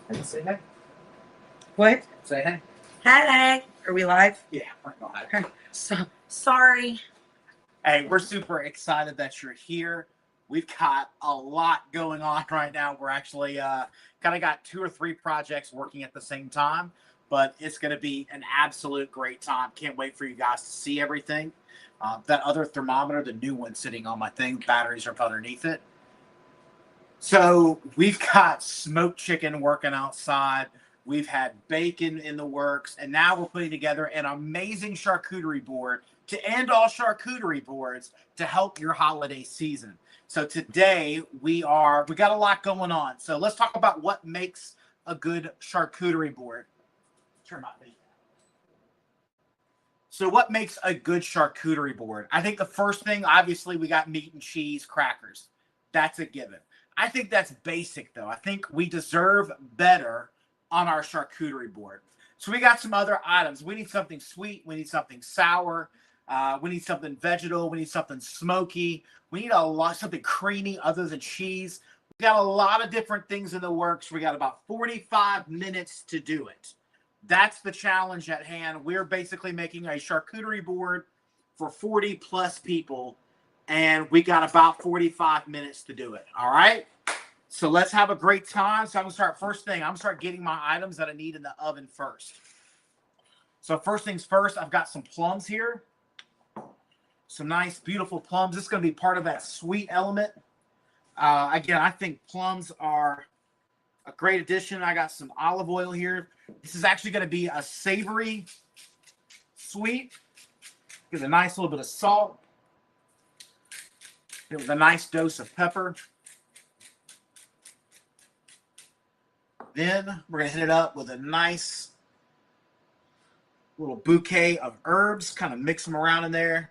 And say hey. What? Say hey. Hey, are we live? Yeah, we're live. Sorry. Hey, we're super excited that you're here. We've got a lot going on right now. We're actually kind of got 2 or 3 projects working at the same time, but it's going to be an absolute great time. Can't wait for you guys to see everything. That other thermometer, the new one sitting on my thing, batteries are up underneath it. So we've got smoked chicken working outside. We've had bacon in the works, and now we're putting together an amazing charcuterie board to end all charcuterie boards to help your holiday season. So today we got a lot going on. So let's talk about what makes a good charcuterie board. Turn my video. So what makes a good charcuterie board? I think the first thing, obviously, we got meat and cheese, crackers. That's a given. I think that's basic, though. I think we deserve better on our charcuterie board. So we got some other items. We need something sweet. We need something sour. We need something vegetal. We need something smoky. We need something creamy other than cheese. We got a lot of different things in the works. We got about 45 minutes to do it. That's the challenge at hand. We're basically making a charcuterie board for 40 plus people, and we got about 45 minutes to do it. All right. So let's have a great time. So I'm going to start first thing. I'm going to start getting my items that I need in the oven first. So first things first, I've got some plums here. Some nice, beautiful plums. This is going to be part of that sweet element. Again, I think plums are a great addition. I got some olive oil here. This is actually going to be a savory sweet. Give it a nice little bit of salt. Give it a nice dose of pepper. Then we're going to hit it up with a nice little bouquet of herbs. Kind of mix them around in there.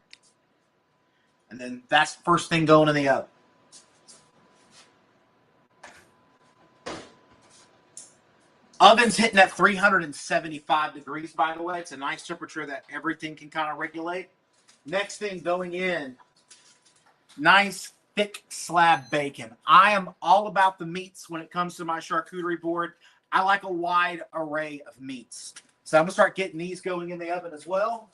And then that's the first thing going in the oven. Oven's hitting at 375 degrees, by the way. It's a nice temperature that everything can kind of regulate. Next thing going in, nice thick slab bacon. I am all about the meats when it comes to my charcuterie board. I like a wide array of meats. So I'm going to start getting these going in the oven as well.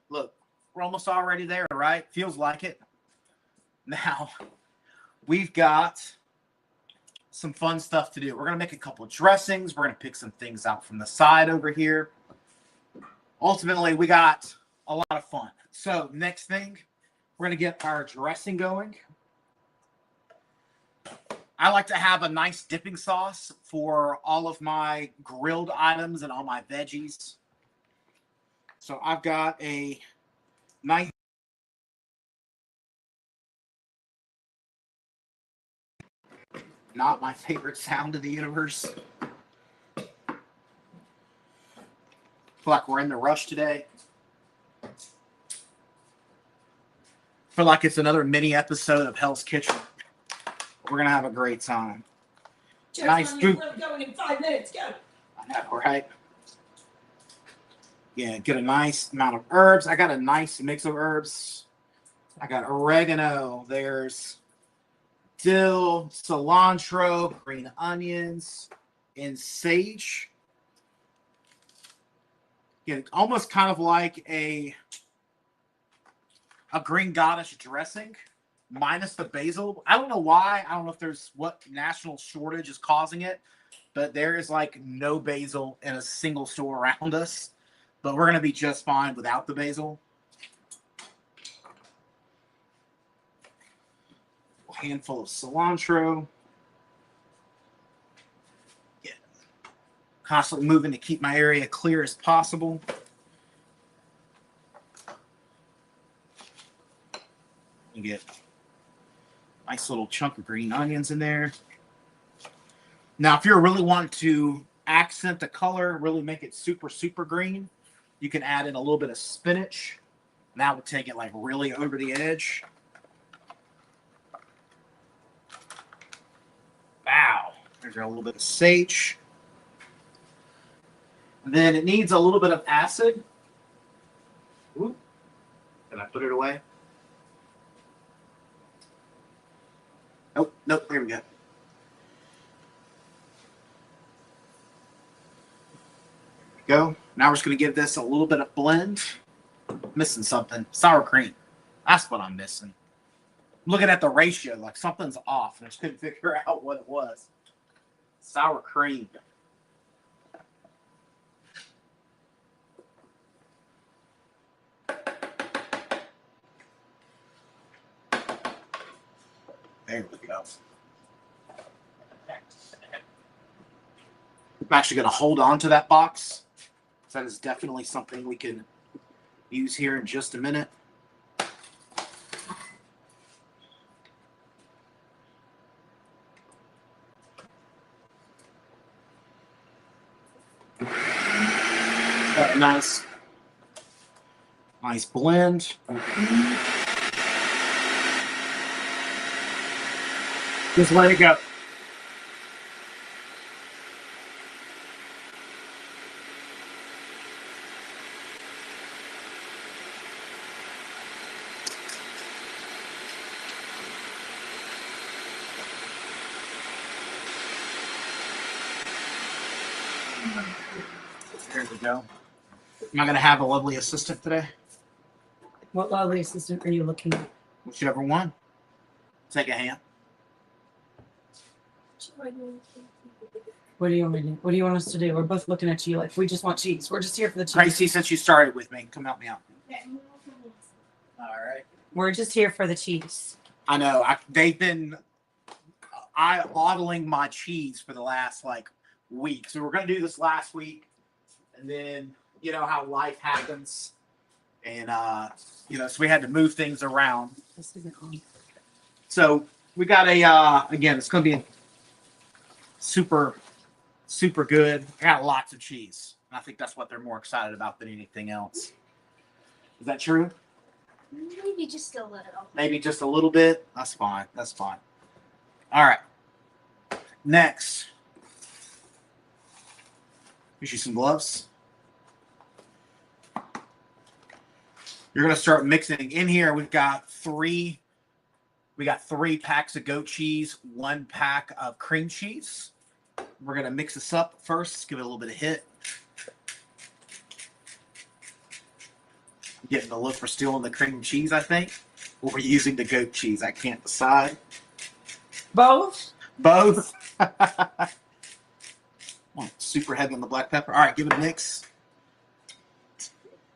Look, we're almost already there, right? Feels like it. Now, we've got some fun stuff to do. We're going to make a couple of dressings. We're going to pick some things out from the side over here. Ultimately, we got a lot of fun. So next thing, we're going to get our dressing going. I like to have a nice dipping sauce for all of my grilled items and all my veggies. So I've got a nice not my favorite sound in the universe. Feel like we're in the rush today. Feel like it's another mini episode of Hell's Kitchen. We're gonna have a great time. Just nice food. We're going in 5 minutes. Go. I know, right? Yeah, get a nice amount of herbs. I got a nice mix of herbs. I got oregano. There's dill, cilantro, green onions, and sage. Yeah, almost kind of like a green goddess dressing, minus the basil. I don't know why. I don't know if there's what national shortage is causing it, but there is like no basil in a single store around us. But we're going to be just fine without the basil. A handful of cilantro. Yeah. Constantly moving to keep my area clear as possible. You get a nice little chunk of green onions in there. Now, if you're really wanting to accent the color, really make it super, super green, you can add in a little bit of spinach. And that would take it like really over the edge. Wow. There's a little bit of sage. And then it needs a little bit of acid. Ooh. Can I put it away? Nope, there we go. Go. Now we're just going to give this a little bit of blend. Missing something. Sour cream. That's what I'm missing. I'm looking at the ratio, like something's off. I just couldn't figure out what it was. Sour cream. There we go. I'm actually going to hold on to that box. That is definitely something we can use here in just a minute. Got a nice blend. Just let it go. There we go. Am I going to have a lovely assistant today? What lovely assistant are you looking at? Whichever one. Take a hand. What do you want me to do? What do you want us to do? We're both looking at you like we just want cheese. We're just here for the cheese. Tracy, since you started with me, come help me out. All right. We're just here for the cheese. I know. They've been bottling my cheese for the last week. So we're going to do this last week. And then, you know how life happens. And, so we had to move things around. This isn't on. So we got again, it's going to be super, super good. I got lots of cheese. And I think that's what they're more excited about than anything else. Is that true? Maybe just a little. Maybe just a little bit. That's fine. That's fine. All right. Next. Here's you some gloves. You're going to start mixing in here. We got three packs of goat cheese, 1 pack of cream cheese. We're going to mix this up first. Give it a little bit of hit. Getting the look for stealing the cream cheese, I think. Or we're using the goat cheese. I can't decide. Both? Both. Super heavy on the black pepper. All right, give it a mix.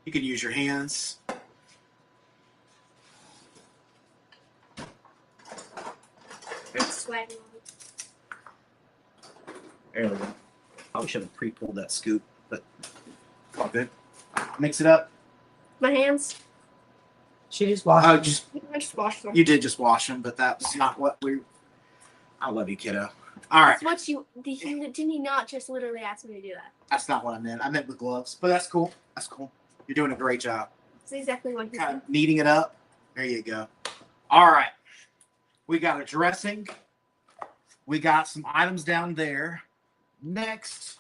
You can use your hands. Sweating. There we go. Probably should have pre-pulled that scoop, but all good. Mix it up. My hands. She just washed. Oh, just I just washed them. you did just wash them, but that's not what we. I love you, kiddo. All right, That's what you didn't he not just literally ask me to do that? that's not what I meant. I meant with gloves, but that's cool. That's cool. You're doing a great job. That's exactly what he Kind said. of kneading it up. There you go. All right, we got a dressing. We got some items down there. Next,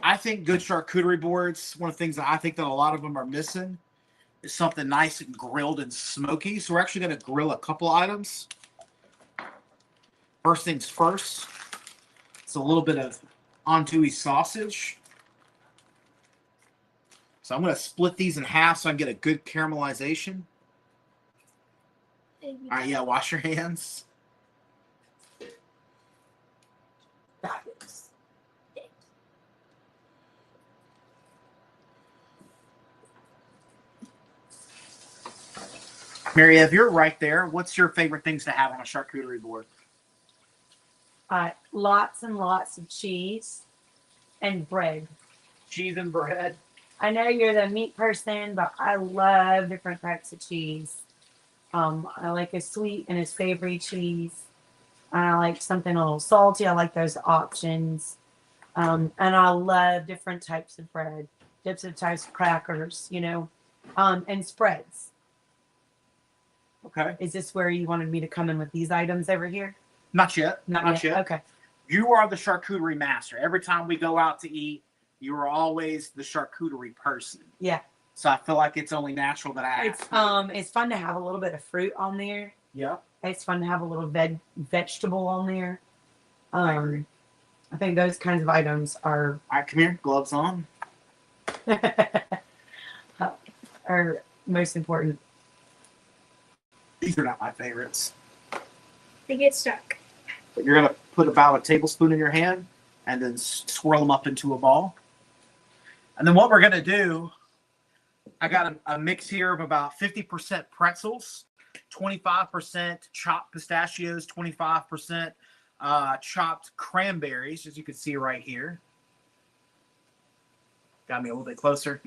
I think good charcuterie boards, one of the things that I think that a lot of them are missing is something nice and grilled and smoky. So we're actually going to grill a couple items. First things first, it's a little bit of andouille sausage. So I'm going to split these in half so I can get a good caramelization. All right, yeah, wash your hands. Fabulous. Mary, if you're right there, what's your favorite things to have on a charcuterie board? Lots and lots of cheese and bread. Cheese and bread. I know you're the meat person, but I love different types of cheese. I like a sweet and a savory cheese. I like something a little salty. I like those options. And I love different types of bread, different types of crackers, and spreads. Okay. Is this where you wanted me to come in with these items over here? Not yet. Not yet. Okay. You are the charcuterie master. Every time we go out to eat, you are always the charcuterie person. Yeah. So I feel like it's only natural that I ask. It's fun to have a little bit of fruit on there. Yeah. It's fun to have a little vegetable on there. I think those kinds of items are All right, come here. Gloves on. are most important. These are not my favorites. They get stuck. But you're gonna put about a tablespoon in your hand and then swirl them up into a ball. And then what we're gonna do, I got a mix here of about 50% pretzels, 25% chopped pistachios, 25% chopped cranberries, as you can see right here. Got me a little bit closer.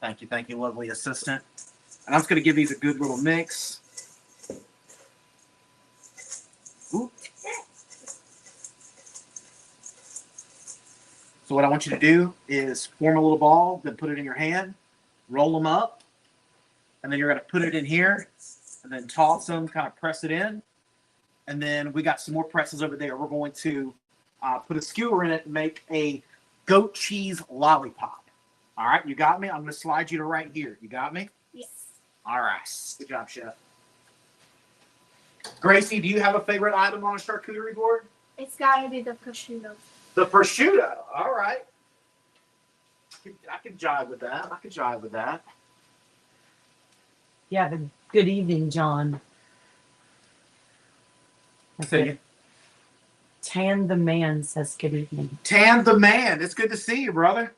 Thank you, lovely assistant. And I'm just gonna give these a good little mix. Ooh. So what I want you to do is form a little ball, then put it in your hand, roll them up, and then you're going to put it in here, and then toss them, kind of press it in. And then we got some more pretzels over there. We're going to put a skewer in it and make a goat cheese lollipop. All right, you got me? I'm going to slide you to right here. You got me? Yes. All right. Good job, Chef. Gracie, do you have a favorite item on a charcuterie board? It's gotta be the prosciutto. The prosciutto. All right. I can jive with that. Yeah, good evening, John. So Tan the Man says good evening. Tan the Man. It's good to see you, brother.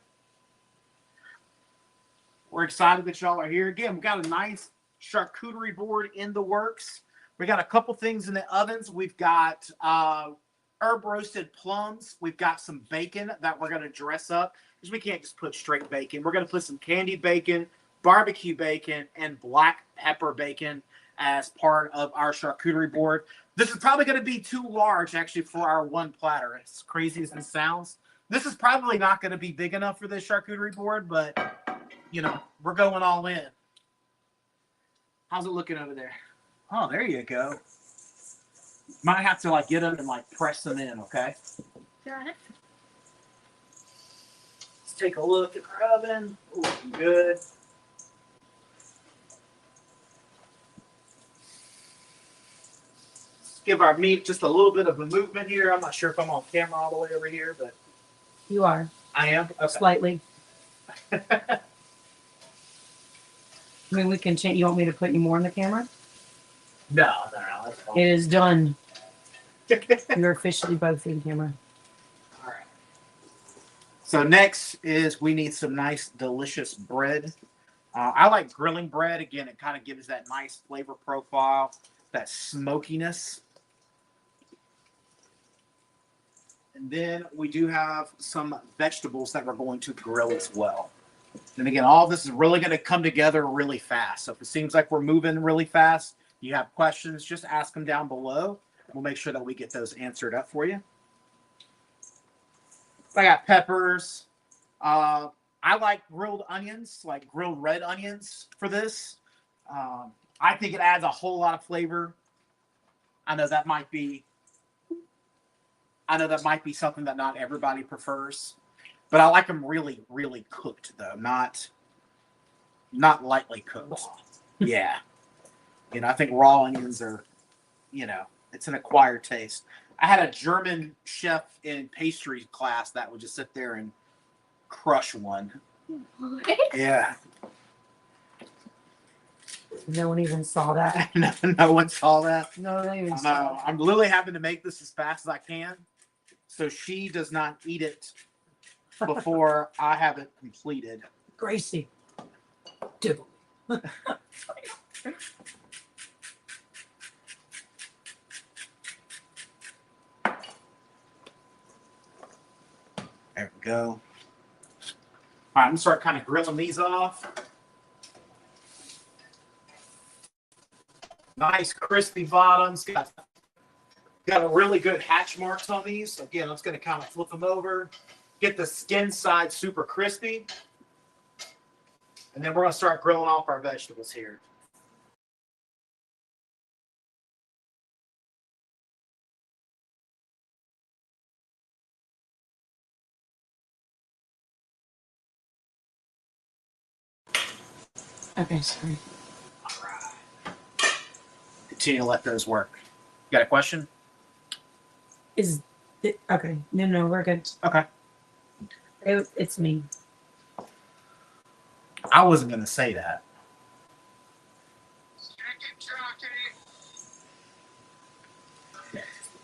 We're excited that y'all are here. Again, we got a nice charcuterie board in the works. We got a couple things in the ovens. We've got herb roasted plums. We've got some bacon that we're going to dress up, because we can't just put straight bacon. We're going to put some candied bacon, barbecue bacon, and black pepper bacon as part of our charcuterie board. This is probably going to be too large, actually, for our one platter. As crazy as this sounds, this is probably not going to be big enough for this charcuterie board, but, you know, we're going all in. How's it looking over there? Oh, there you go. Might have to like get them and like press them in, okay? Got it. Let's take a look at our oven. Looking good. Let's give our meat just a little bit of a movement here. I'm not sure if I'm on camera all the way over here, but You are. I am. Okay. Slightly. I mean, we can change. You want me to put you more on the camera? No, that's fine. It is done. You're officially both in camera. All right. So next is we need some nice, delicious bread. I like grilling bread. Again, it kind of gives that nice flavor profile, that smokiness. And then we do have some vegetables that we're going to grill as well. And again, all this is really going to come together really fast. So if it seems like we're moving really fast, you have questions, just ask them down below. We'll make sure that we get those answered up for you. I got peppers. I like grilled onions, like grilled red onions for this. I think it adds a whole lot of flavor. I know that might be something that not everybody prefers, but I like them really, really cooked though, not lightly cooked. Yeah. You know, I think raw onions are, you know, it's an acquired taste. I had a German chef in pastry class that would just sit there and crush one. Yeah. No one even saw that. No one saw that. No, they even saw No, I'm literally having to make this as fast as I can, so she does not eat it before I have it completed. Gracie. Do. There we go. All right, I'm gonna start kind of grilling these off. Nice crispy bottoms. Got a really good hatch marks on these. Again, I'm just gonna kind of flip them over, get the skin side super crispy, and then we're gonna start grilling off our vegetables here. Okay, sorry. All right. Continue to let those work. You got a question? Is Okay. No, we're good. Okay. It's me. I wasn't gonna say that.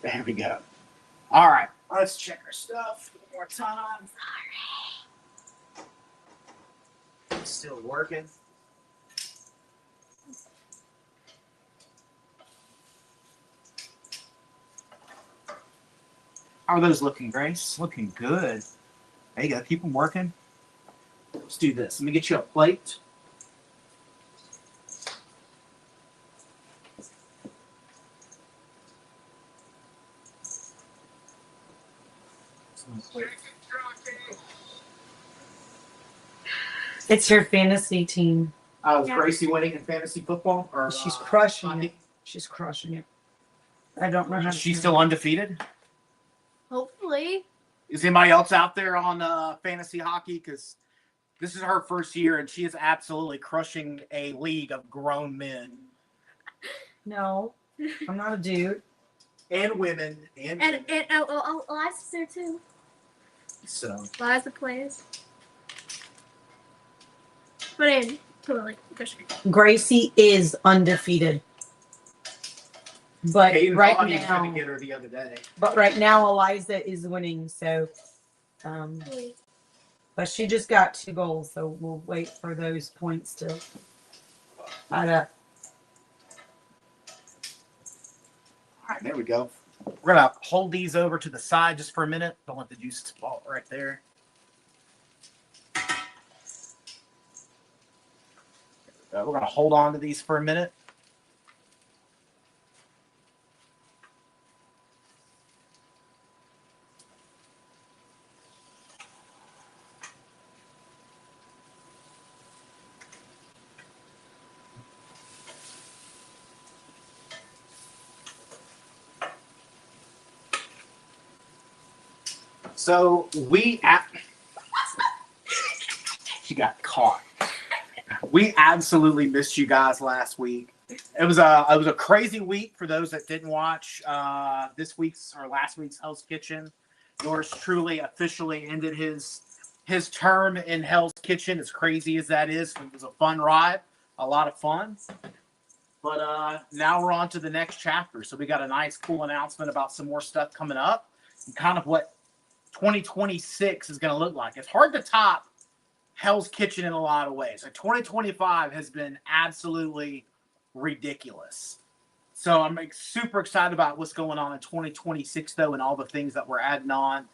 There we go. All right, let's check our stuff one more time. Sorry. Still working. How are those looking, Grace? Looking good. There you go. Keep them working. Let's do this. Let me get you a plate. It's your fantasy team. Is Gracie winning in fantasy football? Or She's crushing hockey? it. She's crushing it. I don't know how Is to. she still undefeated? Hopefully. Is anybody else out there on fantasy hockey? Because this is her first year, and she is absolutely crushing a league of grown men No, I'm not a dude. and women And women. Eliza's there too. So Eliza plays. But in totally crushing. Gracie is undefeated. But Hayden right thought he was now, going to get her the other day. Eliza is winning. So, but she just got 2 goals, so we'll wait for those points to add up. All right, there we go. We're going to hold these over to the side just for a minute. Don't let the juice fall right there. We're going to hold on to these for a minute. So she got caught. We absolutely missed you guys last week. It was a crazy week for those that didn't watch this week's or last week's Hell's Kitchen. Yours truly officially ended his term in Hell's Kitchen. As crazy as that is, it was a fun ride, a lot of fun. But now we're on to the next chapter. So we got a nice, cool announcement about some more stuff coming up and kind of what 2026 is going to look like. It's hard to top Hell's Kitchen in a lot of ways. Like 2025 has been absolutely ridiculous. So I'm super excited about what's going on in 2026, though, and all the things that we're adding on.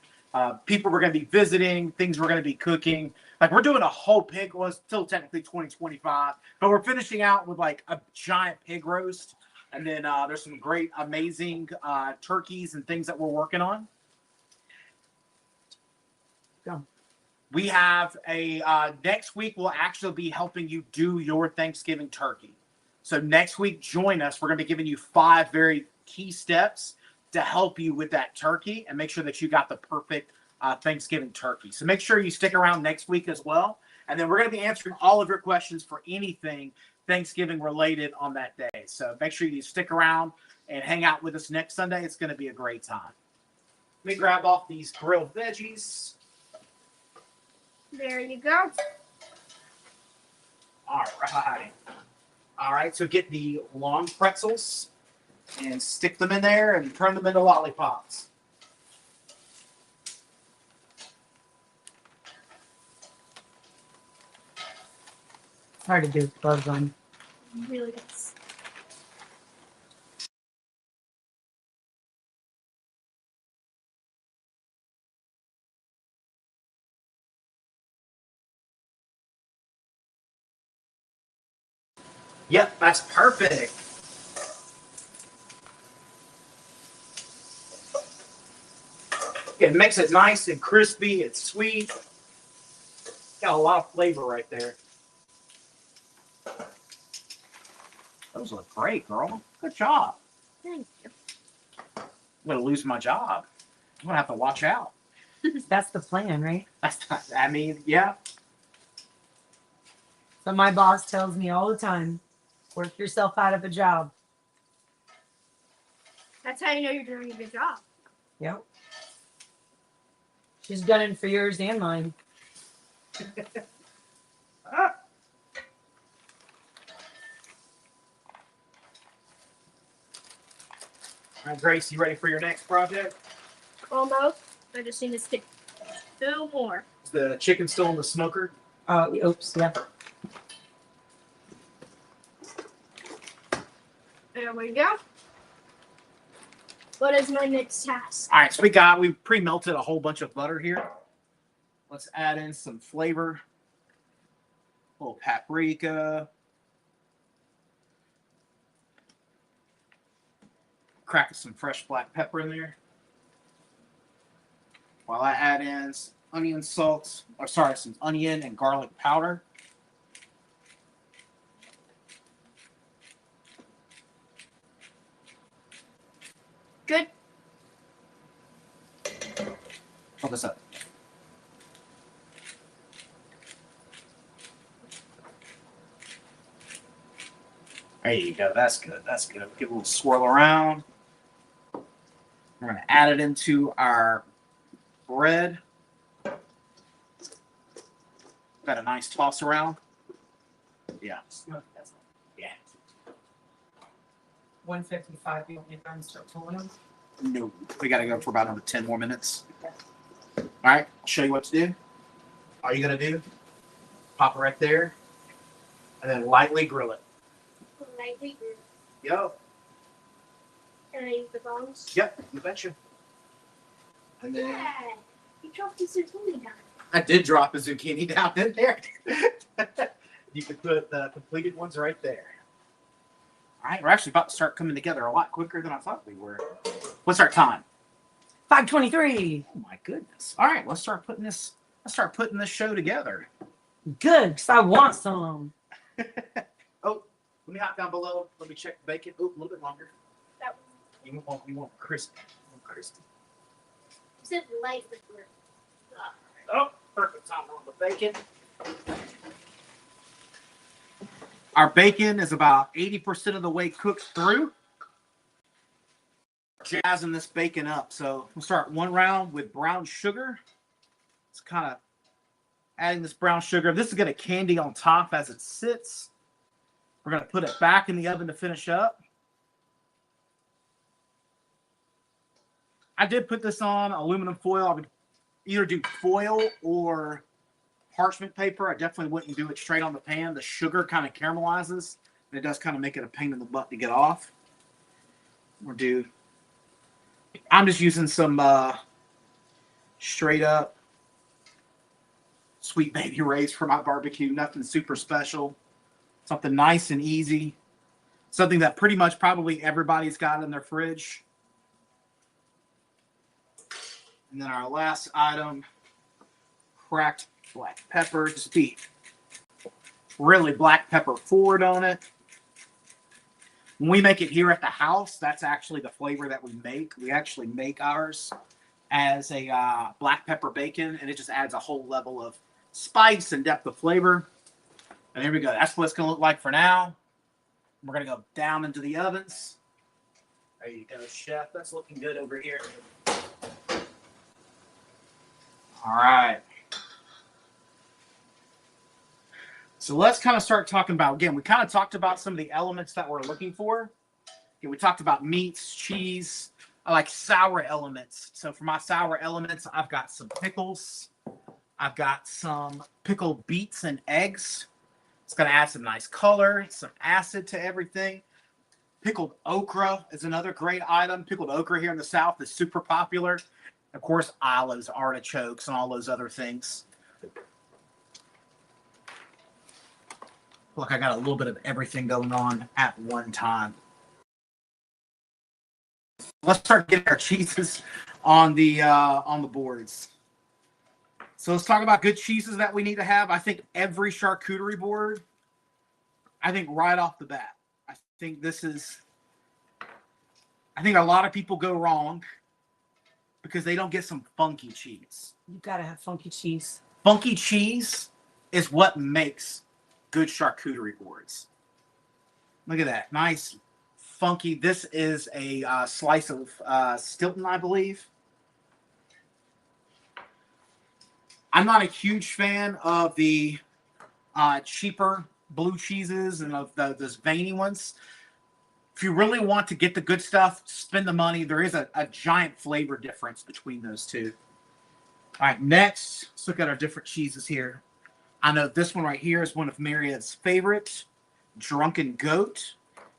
People we're going to be visiting, things we're going to be cooking. Like we're doing a whole pig. Well, it's still technically 2025, but we're finishing out with like a giant pig roast. And then there's some great, amazing turkeys and things that we're working on. Go. We have next week we'll actually be helping you do your Thanksgiving turkey. So next week, join us. We're going to be giving you 5 very key steps to help you with that turkey and make sure that you got the perfect Thanksgiving turkey. So make sure you stick around next week as well. And then we're going to be answering all of your questions for anything Thanksgiving related on that day. So make sure you stick around and hang out with us next Sunday. It's going to be a great time. Let me grab off these grilled veggies. There you go. All right. All right, so get the long pretzels and stick them in there and turn them into lollipops. Hard to do with gloves on. Really good. Yep, that's perfect. It makes it nice and crispy. It's sweet. Got a lot of flavor right there. Those look great, girl. Good job. Thank you. I'm going to lose my job. I'm going to have to watch out. That's the plan, right? I mean, yeah. So my boss tells me all the time, work yourself out of a job. That's how you know you're doing a good job. Yep. She's gunning for yours and mine. All right, Grace, you ready for your next project? Almost. I just need to stick 2 more. Is the chicken still in the smoker? Oops, yeah. There we go. What is my next task? All right, so we pre-melted a whole bunch of butter here. Let's add in some flavor. A little paprika. Crack some fresh black pepper in there. While I add in some onion salts, some onion and garlic powder. Good. Fill this up. There you go. That's good. That's good. Give a little swirl around. We're going to add it into our bread. Got a nice toss around. Yeah. Yeah. 155. You want me to start pulling them? No. We got to go for about another 10 more minutes. All right. I'll show you what to do. All you going to do, pop it right there, and then lightly grill it. Lightly. Yo. Can I use the bones? Yep. You betcha. And then Yeah. You dropped the zucchini down. I did drop a zucchini down in there. You could put the completed ones right there. All right, we're actually about to start coming together a lot quicker than I thought we were. What's our time? 5:23. Oh my goodness! All right, let's start putting this show together. Good, because I want some. Oh, let me hop down below. Let me check the bacon. Oh, a little bit longer. That You want crispy. You want crispy. said lightly. Oh, perfect time on the bacon. Our bacon is about 80% of the way cooked through. Jazzing this bacon up. So we'll start one round with brown sugar. It's kind of adding this brown sugar. This is going to candy on top as it sits. We're going to put it back in the oven to finish up. I did put this on aluminum foil. I would either do foil or parchment paper. I definitely wouldn't do it straight on the pan. The sugar kind of caramelizes, and it does kind of make it a pain in the butt to get off. I'm just using some straight up Sweet Baby Ray's for my barbecue. Nothing super special. Something nice and easy. Something that pretty much probably everybody's got in their fridge. And then our last item, cracked black pepper. Just be really black pepper forward on it. When we make it here at the house, that's actually the flavor that we make. We actually make ours as a black pepper bacon, and it just adds a whole level of spice and depth of flavor. And there we go. That's what it's going to look like for now. We're going to go down into the ovens. There you go, chef. That's looking good over here. All right. So let's kind of start talking about, again, we kind of talked about some of the elements that we're looking for. Again, we talked about meats, cheese. I like sour elements. So for my sour elements, I've got some pickles. I've got some pickled beets and eggs. It's going to add some nice color, some acid to everything. Pickled okra is another great item. Pickled okra here in the South is super popular. Of course, olives, artichokes, and all those other things. Look, I got a little bit of everything going on at one time. Let's start getting our cheeses on the boards. So let's talk about good cheeses that we need to have. I think every charcuterie board, I think right off the bat, I think a lot of people go wrong because they don't get some funky cheese. You gotta have funky cheese. Funky cheese is what makes good charcuterie boards. Look at that. Nice, funky. This is a slice of Stilton, I believe. I'm not a huge fan of the cheaper blue cheeses and of those veiny ones. If you really want to get the good stuff, spend the money. There is a giant flavor difference between those two. All right, next, let's look at our different cheeses here. I know this one right here is one of Marriott's favorites, Drunken Goat.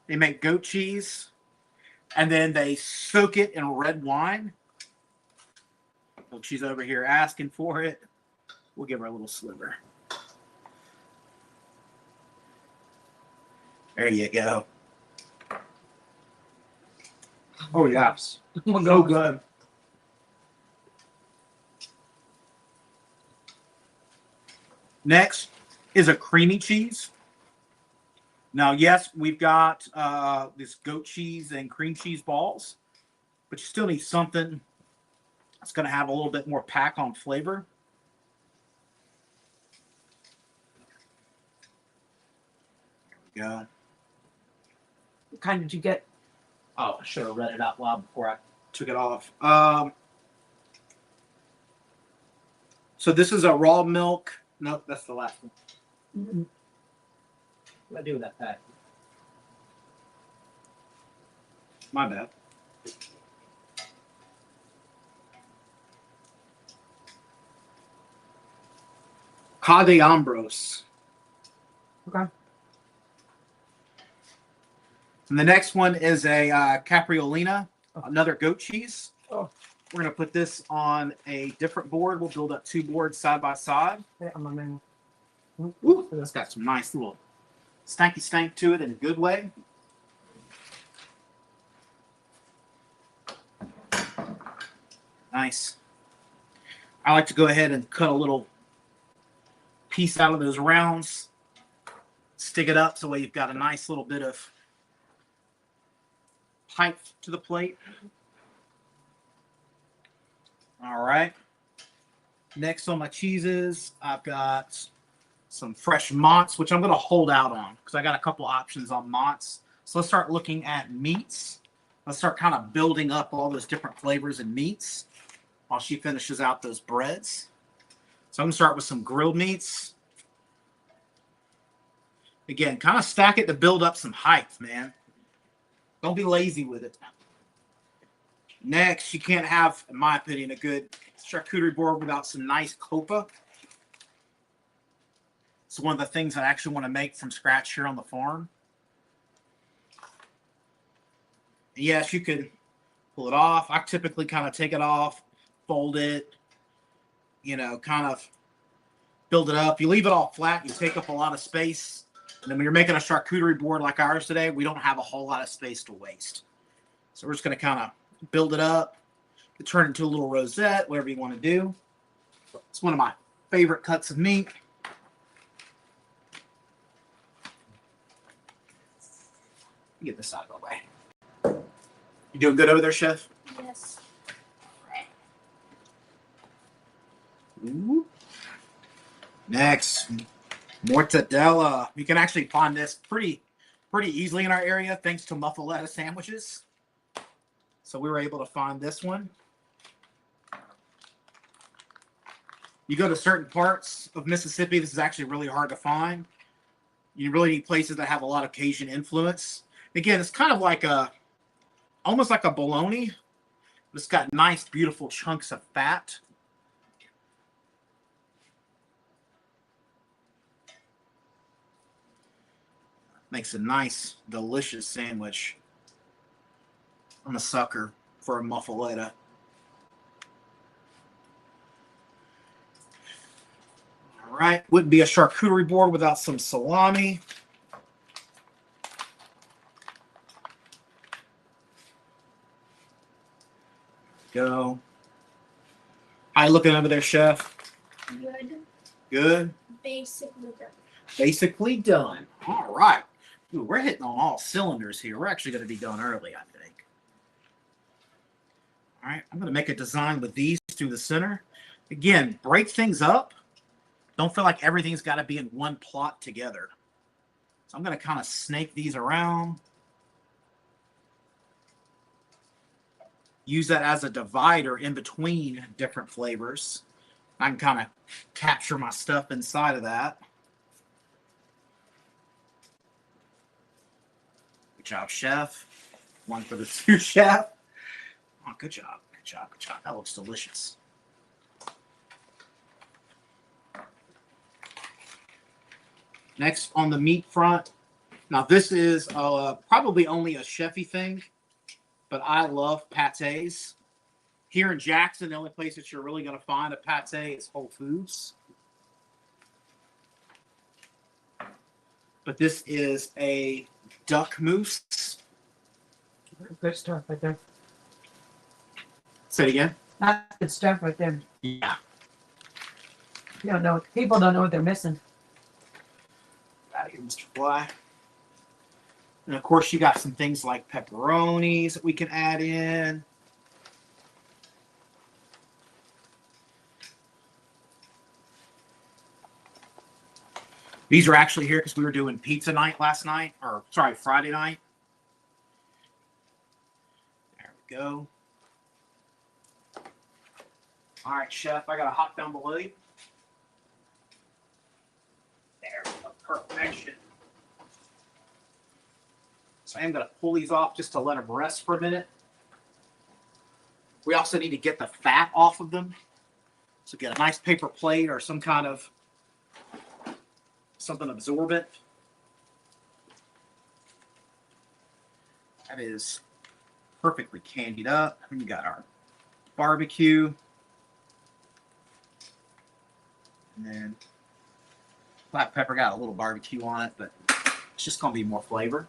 They make goat cheese, and then they soak it in red wine. Look, she's over here asking for it. We'll give her a little sliver. There you go. Oh, yes. So good. Next is a creamy cheese. Now, yes, we've got this goat cheese and cream cheese balls, but you still need something that's going to have a little bit more pack on flavor. There we go. What kind did you get? Oh, I should have read it out loud before I took it off. So this is a raw milk. Nope, that's the last one. Mm-mm. What do I do with that pack? My bad. Cade Ambros. Okay. And the next one is a Capriolina, another goat cheese. Oh. We're going to put this on a different board. We'll build up two boards side by side. Yeah, I'm a man. Ooh, that's got some nice little stanky stank to it in a good way. Nice. I like to go ahead and cut a little piece out of those rounds, stick it up so you've got a nice little bit of height to the plate. All right. Next on my cheeses, I've got some fresh Mott's, which I'm going to hold out on because I got a couple options on Mott's. So let's start looking at meats. Let's start kind of building up all those different flavors and meats while she finishes out those breads. So I'm going to start with some grilled meats. Again, kind of stack it to build up some height, man. Don't be lazy with it. Next, you can't have, in my opinion, a good charcuterie board without some nice copa. It's one of the things I actually want to make from scratch here on the farm. Yes, you could pull it off. I typically kind of take it off, fold it, you know, kind of build it up. You leave it all flat, you take up a lot of space. And then when you're making a charcuterie board like ours today, we don't have a whole lot of space to waste. So we're just going to kind of build it up, turn it into a little rosette, whatever you want to do. It's one of my favorite cuts of meat. Get this out of the way. You doing good over there, Chef? Yes. Ooh. Next, mortadella. You can actually find this pretty easily in our area thanks to muffaletta sandwiches. So we were able to find this one. You go to certain parts of Mississippi, this is actually really hard to find. You really need places that have a lot of Cajun influence. Again, it's kind of like almost like a bologna. It's got nice, beautiful chunks of fat. Makes a nice, delicious sandwich. I'm a sucker for a muffaletta. All right, wouldn't be a charcuterie board without some salami. Go. How you looking over there, Chef? Good. Good. Basically done. Basically done. All right. Ooh, we're hitting on all cylinders here. We're actually going to be done early, I think. All right, I'm going to make a design with these through the center. Again, break things up. Don't feel like everything's got to be in one plot together. So I'm going to kind of snake these around. Use that as a divider in between different flavors. I can kind of capture my stuff inside of that. Good job, chef. One for the sous chef. Oh, good job. Good job. Good job. That looks delicious. Next on the meat front. Now this is probably only a chefy thing, but I love pates. Here in Jackson, the only place that you're really going to find a pate is Whole Foods. But this is a duck mousse. Good stuff right there. Say it again. That's good stuff right there. Yeah. You don't know. People don't know what they're missing. Out of here, Mr. Fly. And of course, you got some things like pepperonis that we can add in. These are actually here because we were doing pizza night last night, or sorry, Friday night. There we go. All right, chef, I got a hot down below you. There we go, perfection. So I am going to pull these off just to let them rest for a minute. We also need to get the fat off of them. So get a nice paper plate or some kind of something absorbent. That is perfectly candied up. We got our barbecue. And then black pepper got a little barbecue on it, but it's just going to be more flavor.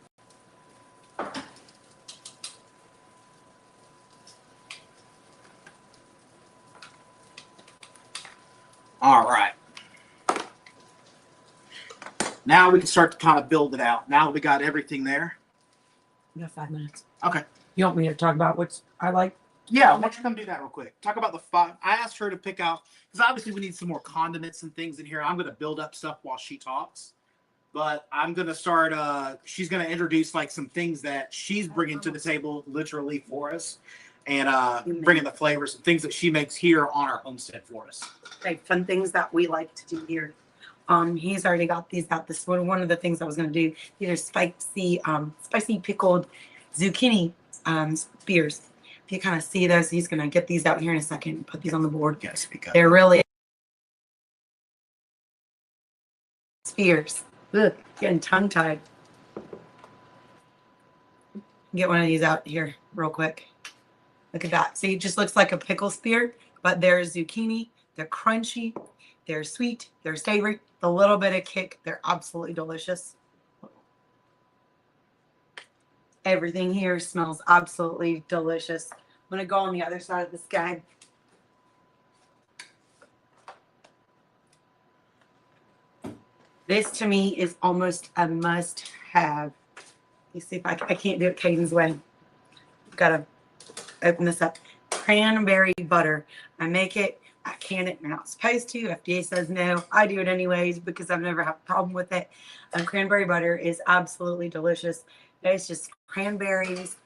All right. Now we can start to kind of build it out. Now we got everything there. We got 5 minutes. Okay. You want me to talk about what I like? Yeah, why don't you come do that real quick? Talk about the 5. I asked her to pick out, because obviously we need some more condiments and things in here. I'm going to build up stuff while she talks. But I'm going to start, she's going to introduce like some things that she's bringing to the table literally for us. And bringing the flavors and things that she makes here on our homestead for us. Like fun things that we like to do here. He's already got these out. This one of the things I was going to do. These are spicy pickled zucchini spears. If you kind of see those, he's going to get these out here in a second and put these on the board. Yes, because They're really spears. Ugh, getting tongue tied. Get one of these out here real quick. Look at that. See, it just looks like a pickle spear, but there's zucchini. They're crunchy. They're sweet. They're savory. A little bit of kick. They're absolutely delicious. Everything here smells absolutely delicious. I'm going to go on the other side of this guy. This to me is almost a must have. You see if I can't do it Caden's way. Got to open this up. Cranberry butter. I make it. I can it. You're not supposed to. FDA says no. I do it anyways because I've never had a problem with it. Cranberry butter is absolutely delicious. It's just cranberries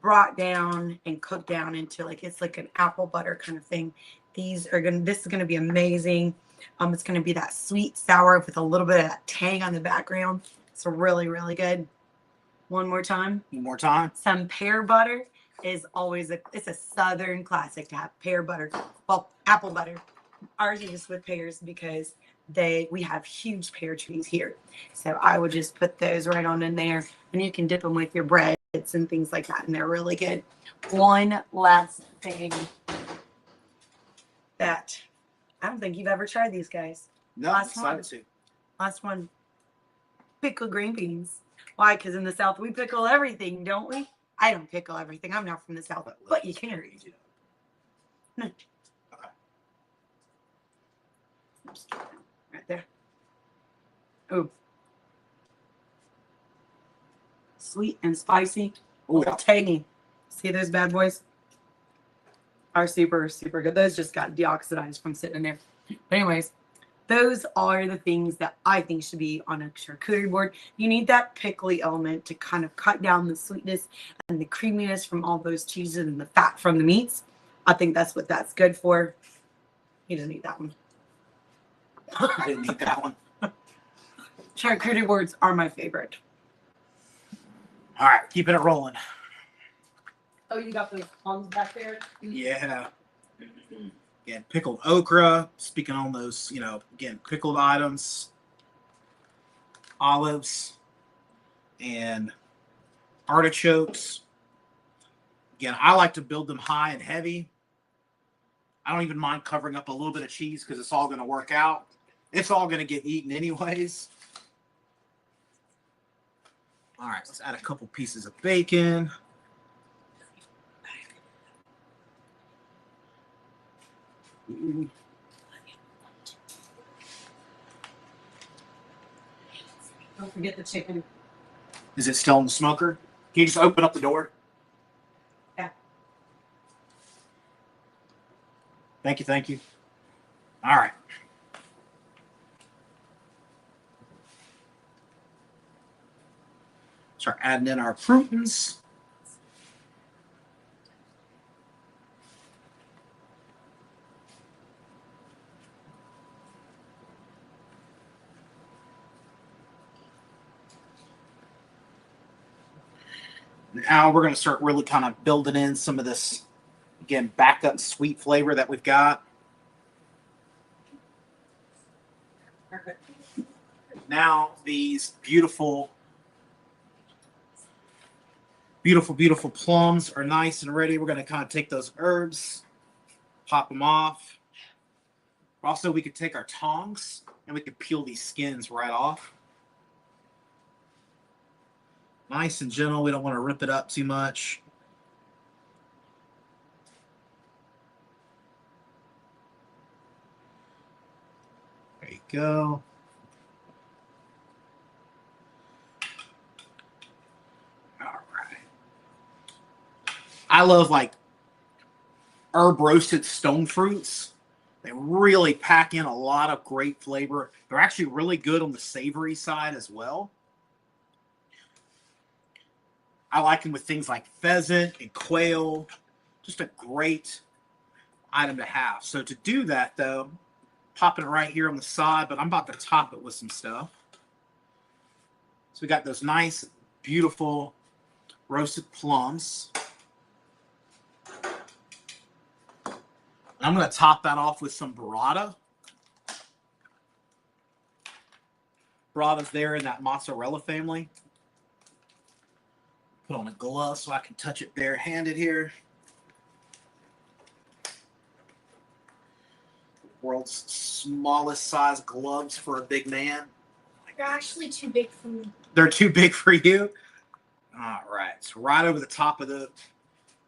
brought down and cooked down into it's like an apple butter kind of thing. This is gonna be amazing. It's gonna be that sweet sour with a little bit of that tang on the background. It's really, really good. One more time. one more time. Some pear butter is always it's a southern classic to have pear butter. Well, apple butter. Ours is just with pears because we have huge pear trees here. So I would just put those right on in there, and you can dip them with your breads and things like that, and they're really good. One last thing that I don't think you've ever tried these guys. No, I'm Last excited one. to. Last one. Pickled green beans. Why? Because in the South we pickle everything, don't we? I don't pickle everything. I'm not from the South, but you can. No. Okay. Right there. Oh. Sweet and spicy. Ooh. Tangy. See those bad boys? Are super, super good. Those just got deoxidized from sitting in there. But anyways, those are the things that I think should be on a charcuterie board. You need that pickly element to kind of cut down the sweetness and the creaminess from all those cheeses and the fat from the meats. I think that's what that's good for. He doesn't eat that one. I didn't eat that one. Charcuterie boards are my favorite. All right, keeping it rolling. Oh, you got those plums back there? Yeah. Again, pickled okra. Speaking on those, again, pickled items, olives, and artichokes. Again, I like to build them high and heavy. I don't even mind covering up a little bit of cheese because it's all going to work out. It's all going to get eaten anyways. All right, let's add a couple pieces of bacon. Don't forget the chicken. Is it still in the smoker? Can you just open up the door? Yeah. Thank you, thank you. All right. Start adding in our croutons. Now we're going to start really kind of building in some of this, again, backup sweet flavor that we've got. Perfect. Now these beautiful, beautiful, beautiful plums are nice and ready. We're going to kind of take those herbs, pop them off. Also, we could take our tongs and we could peel these skins right off. Nice and gentle. We don't want to rip it up too much. There you go. All right. I love like herb roasted stone fruits. They really pack in a lot of great flavor. They're actually really good on the savory side as well. I like them with things like pheasant and quail. Just a great item to have. So to do that, though, popping it right here on the side, but I'm about to top it with some stuff. So we got those nice, beautiful roasted plums. I'm going to top that off with some burrata. Burrata's there in that mozzarella family. Put on a glove so I can touch it barehanded here. World's smallest size gloves for a big man. They're actually too big for me. They're too big for you? All right. So right over the top of the,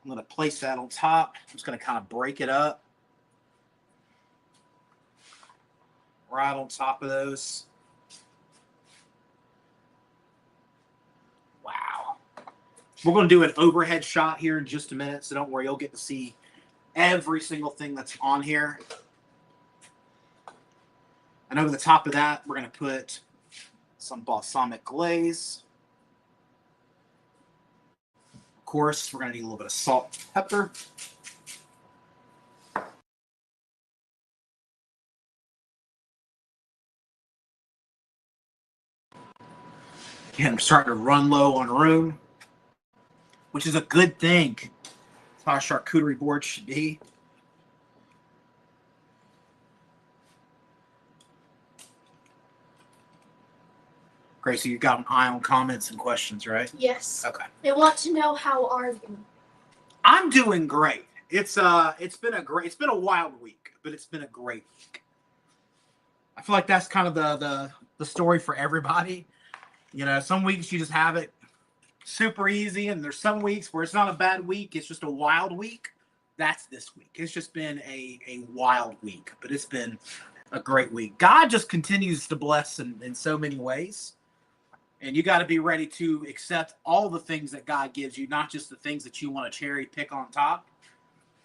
I'm going to place that on top. I'm just going to kind of break it up. Right on top of those. Wow. We're going to do an overhead shot here in just a minute, so don't worry. You'll get to see every single thing that's on here. And over the top of that, we're going to put some balsamic glaze. Of course, we're going to need a little bit of salt and pepper. Again, I'm starting to run low on room, which is a good thing. That's how a charcuterie board should be. Gracie, you got an eye on comments and questions, right? Yes. Okay. They want to know how are you. I'm doing great. It's been a wild week, but it's been a great week. I feel like that's kind of the story for everybody. You know, some weeks you just have it super easy, and there's some weeks where it's not a bad week, it's just a wild week. That's this week. It's just been a wild week, but it's been a great week. God just continues to bless in so many ways. And you got to be ready to accept all the things that God gives you, not just the things that you want to cherry pick on top.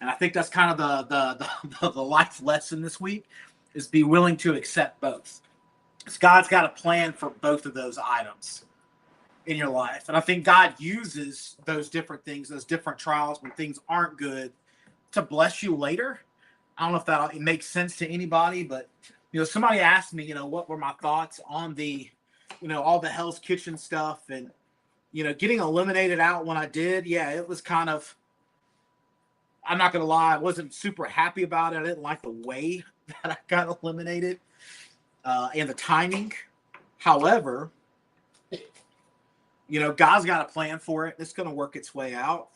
And I think that's kind of the life lesson this week, is be willing to accept both. Because God's got a plan for both of those items in your life. And I think God uses those different things, those different trials when things aren't good, to bless you later. I don't know if that makes sense to anybody, but somebody asked me, what were my thoughts on the, all the Hell's Kitchen stuff, and getting eliminated out when I did. Yeah, it was kind of. I'm not gonna lie, I wasn't super happy about it. I didn't like the way that I got eliminated, and the timing. However, God's got a plan for it. It's gonna work its way out.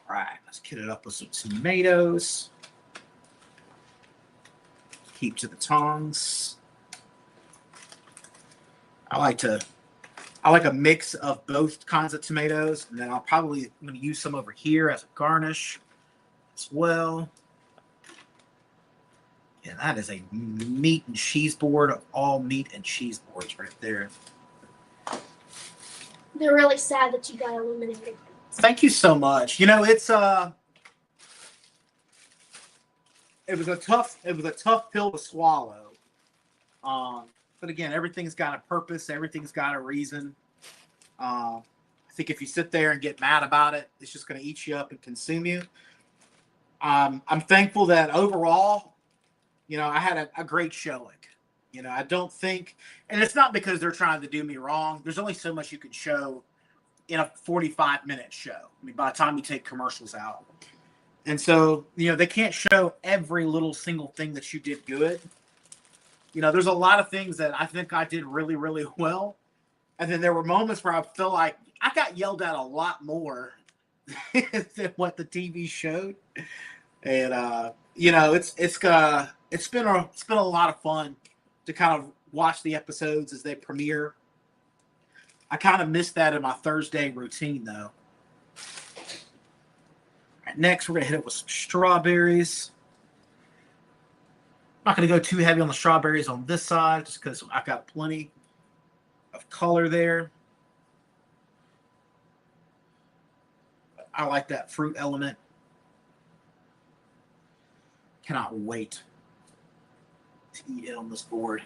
All right, let's get it up with some tomatoes. Keep to the tongs. I like a mix of both kinds of tomatoes, and then I'm going to use some over here as a garnish as well. Yeah, that is a meat and cheese board of all meat and cheese boards right there. They're really sad that you got eliminated. Thank you so much. It was a tough pill to swallow. But again, everything's got a purpose. Everything's got a reason. I think if you sit there and get mad about it, it's just going to eat you up and consume you. I'm thankful that overall, I had a great showing. I don't think, and it's not because they're trying to do me wrong. There's only so much you can show in a 45-minute show. I mean, by the time you take commercials out. And so, they can't show every little single thing that you did good. There's a lot of things that I think I did really, really well. And then there were moments where I feel like I got yelled at a lot more than what the TV showed. And, it's been a lot of fun to kind of watch the episodes as they premiere. I kind of missed that in my Thursday routine, though. Right, next, we're going to hit it with some strawberries. I'm not going to go too heavy on the strawberries on this side just because I've got plenty of color there. I like that fruit element. Cannot wait to eat it on this board.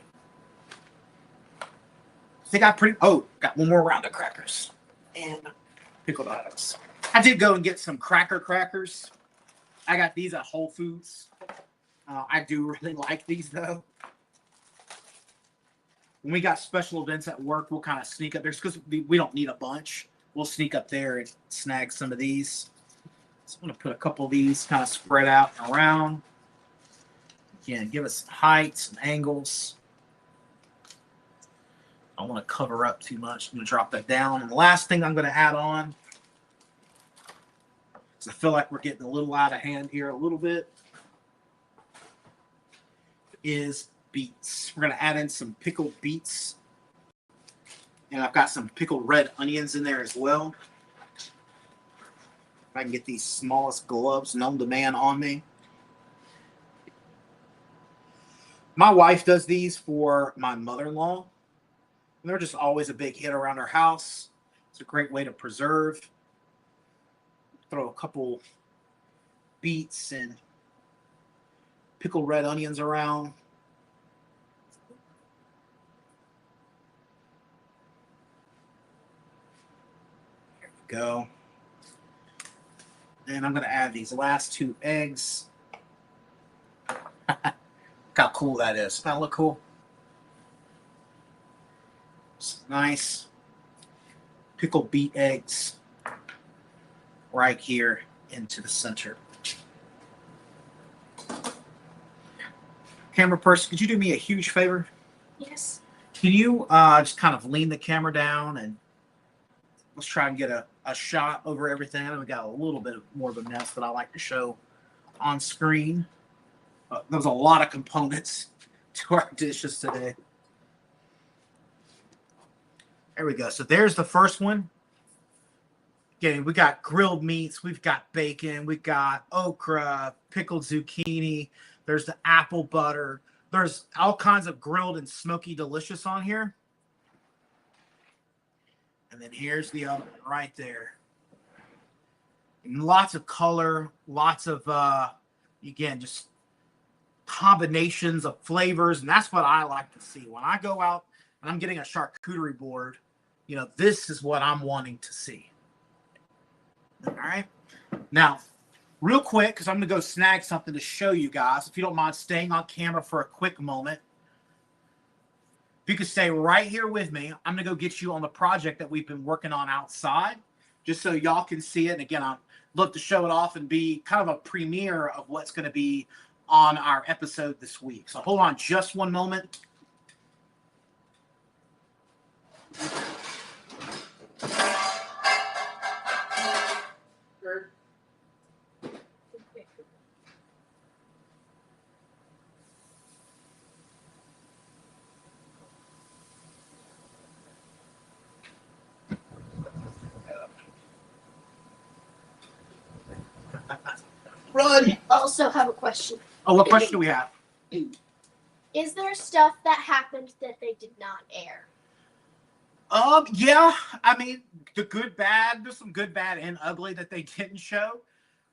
I think got one more round of crackers and pickled items. I did go and get some crackers. I got these at Whole Foods. I do really like these, though. When we got special events at work, we'll kind of sneak up there because we don't need a bunch. We'll sneak up there and snag some of these. So I'm going to put a couple of these kind of spread out and around. Again, give us some heights and angles. I don't want to cover up too much. I'm going to drop that down. And the last thing I'm going to add on, because I feel like we're getting a little out of hand here a little bit, is beets. We're going to add in some pickled beets. And I've got some pickled red onions in there as well. If I can get these smallest gloves known to man on me. My wife does these for my mother-in-law. And they're just always a big hit around our house. It's a great way to preserve. Throw a couple beets and pickled red onions around. There we go. And I'm going to add these last 2 eggs. Look how cool that is. Doesn't that look cool? Nice pickled beet eggs right here into the center. Camera person, could you do me a huge favor? Yes. Can you just kind of lean the camera down and let's try and get a shot over everything. I know we got a little bit more of a mess that I like to show on screen. There's a lot of components to our dishes today. There we go. So there's the first one. Again, we got grilled meats. We've got bacon. We've got okra, pickled zucchini. There's the apple butter. There's all kinds of grilled and smoky delicious on here. And then here's the oven right there. And lots of color, lots of, again, just combinations of flavors. And that's what I like to see. When I go out and I'm getting a charcuterie board, this is what I'm wanting to see. All right. Now, real quick, because I'm going to go snag something to show you guys. If you don't mind staying on camera for a quick moment. If you could stay right here with me, I'm going to go get you on the project that we've been working on outside, just so y'all can see it. And again, I'd love to show it off and be kind of a premiere of what's going to be on our episode this week. So hold on just one moment. Run! Also have a question. Oh, what question do we have? Is there stuff that happened that they did not air? Yeah. I mean, the good, bad. There's some good, bad, and ugly that they didn't show.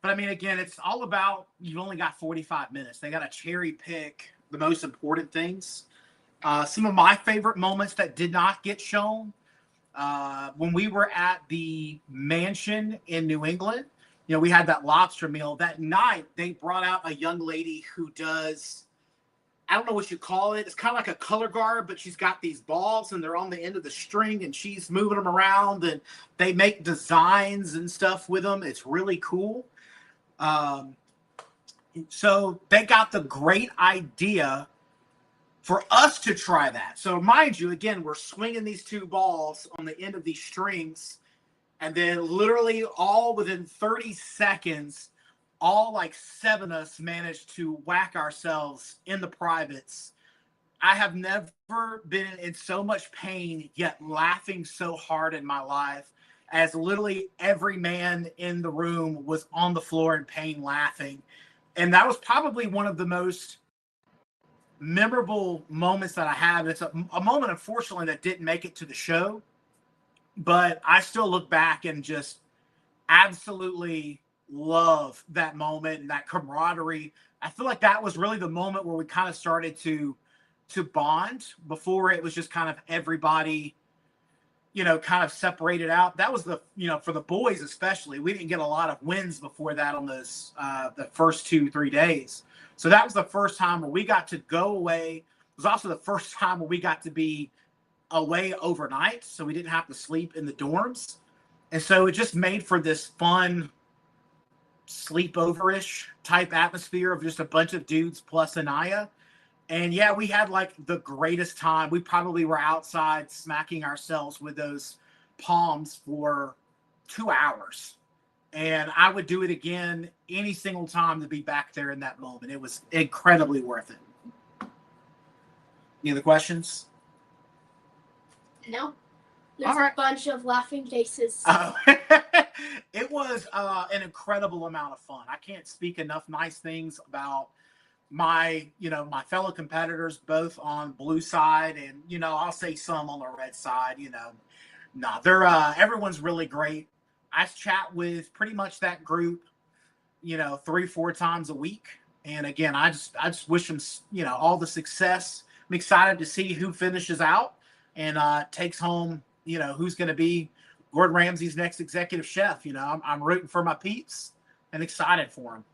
But I mean, again, it's all about you've only got 45 minutes. They got to cherry pick the most important things. Some of my favorite moments that did not get shown when we were at the mansion in New England. We had that lobster meal. That night, they brought out a young lady who does, I don't know what you call it. It's kind of like a color guard, but she's got these balls, and they're on the end of the string, and she's moving them around, and they make designs and stuff with them. It's really cool. So they got the great idea for us to try that. So mind you, again, we're swinging these two balls on the end of these strings, and then literally all within 30 seconds, all like 7 of us managed to whack ourselves in the privates. I have never been in so much pain, yet laughing so hard in my life, as literally every man in the room was on the floor in pain laughing. And that was probably one of the most memorable moments that I have. It's a moment, unfortunately, that didn't make it to the show. But I still look back and just absolutely love that moment and that camaraderie. I feel like that was really the moment where we kind of started to bond. Before, it was just kind of everybody, kind of separated out. That was the, for the boys especially, we didn't get a lot of wins before that on those the first 2-3 days. So that was the first time where we got to go away. It was also the first time where we got to be away overnight, so we didn't have to sleep in the dorms. And so it just made for this fun sleepover-ish type atmosphere of just a bunch of dudes plus Anaya. And yeah, we had like the greatest time. We probably were outside smacking ourselves with those palms for 2 hours. And I would do it again any single time to be back there in that moment. It was incredibly worth it. Any other questions? No. There's a bunch of laughing faces. It was an incredible amount of fun. I can't speak enough nice things about my fellow competitors, both on blue side and, I'll say some on the red side, they're everyone's really great. I chat with pretty much that group, 3-4 times a week. And again, I just wish them, all the success. I'm excited to see who finishes out and takes home, who's going to be Gordon Ramsay's next executive chef. I'm rooting for my peeps and excited for him.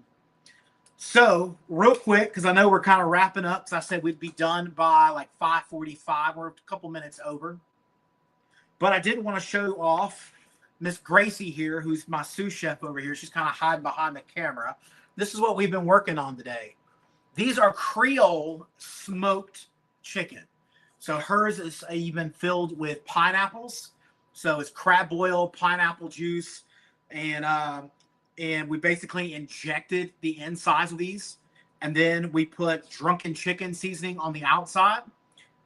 So real quick, because I know we're kind of wrapping up, because I said we'd be done by like 5:45. We're a couple minutes over. But I did want to show off Miss Gracie here, who's my sous chef over here. She's kind of hiding behind the camera. This is what we've been working on today. These are Creole smoked chicken. So hers is even filled with pineapples. So it's crab boil, pineapple juice, and we basically injected the insides of these. And then we put drunken chicken seasoning on the outside.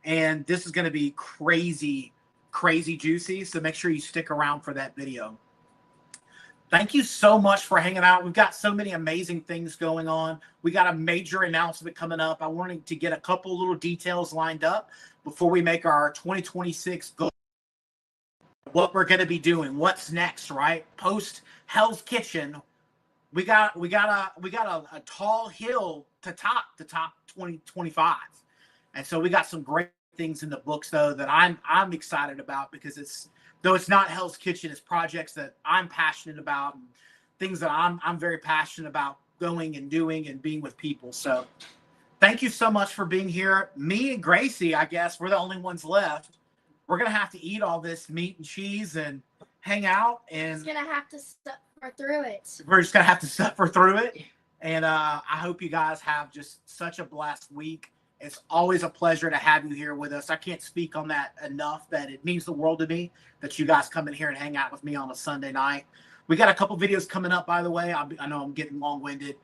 And this is going to be crazy, crazy juicy. So make sure you stick around for that video. Thank you so much for hanging out. We've got so many amazing things going on. We got a major announcement coming up. I wanted to get a couple little details lined up before we make our 2026 goal. What we're going to be doing, what's next, right? Post Hell's Kitchen, we got a tall hill to top 2025, and so we got some great things in the books though that I'm excited about, because though it's not Hell's Kitchen, it's projects that I'm passionate about and things that I'm very passionate about going and doing and being with people. So thank you so much for being here. Me and Gracie, I guess we're the only ones left. We're going to have to eat all this meat and cheese and hang out, and Just gonna have to suffer through it. we're just going to have to suffer through it. And I hope you guys have just such a blessed week. It's always a pleasure to have you here with us. I can't speak on that enough, that it means the world to me that you guys come in here and hang out with me on a Sunday night. We got a couple videos coming up, by the way. I know I'm getting long-winded,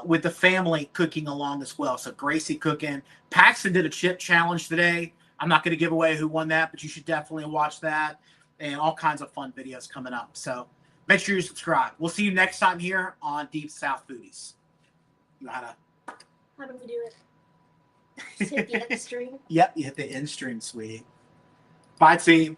with the family cooking along as well. So Gracie cooking. Paxton did a chip challenge today. I'm not going to give away who won that, but you should definitely watch that, and all kinds of fun videos coming up. So make sure you subscribe. We'll see you next time here on Deep South Foodies. You know how to... How do we do it? Just hit the end stream. Yep, you hit the end stream, sweetie. Bye, team.